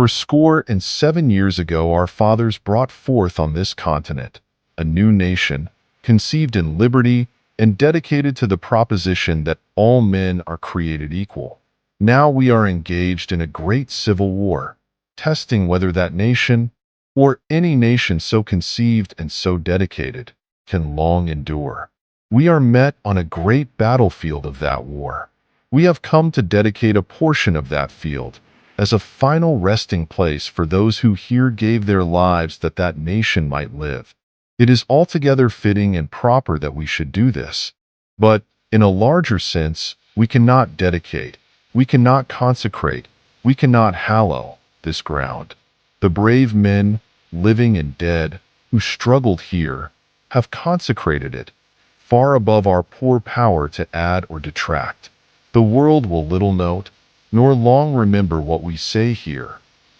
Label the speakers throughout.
Speaker 1: 407 years ago, our fathers brought forth on this continent a new nation, conceived in liberty and dedicated to the proposition that all men are created equal. Now we are engaged in a great civil war, testing whether that nation, or any nation so conceived and so dedicated, can long endure. We are met on a great battlefield of that war. We have come to dedicate a portion of that field as a final resting place for those who here gave their lives that that nation might live. It is altogether fitting and proper that we should do this. But, in a larger sense, we cannot dedicate, we cannot consecrate, we cannot hallow this ground. The brave men, living and dead, who struggled here, have consecrated it, far above our poor power to add or detract. The world will little note, nor long remember what we say here,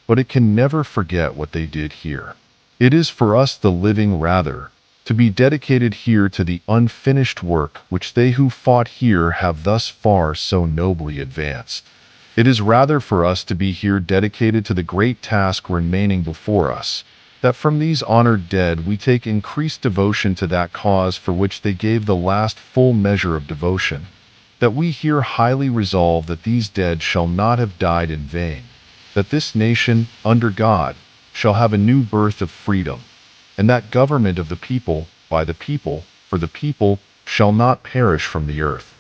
Speaker 1: but it can never forget what they did here. It is for us, the living, rather, to be dedicated here to the unfinished work which they who fought here have thus far so nobly advanced. It is rather for us to be here dedicated to the great task remaining before us, that from these honored dead we take increased devotion to that cause for which they gave the last full measure of devotion, that we here highly resolve that these dead shall not have died in vain, that this nation, under God, shall have a new birth of freedom, and that government of the people, by the people, for the people, shall not perish from the earth.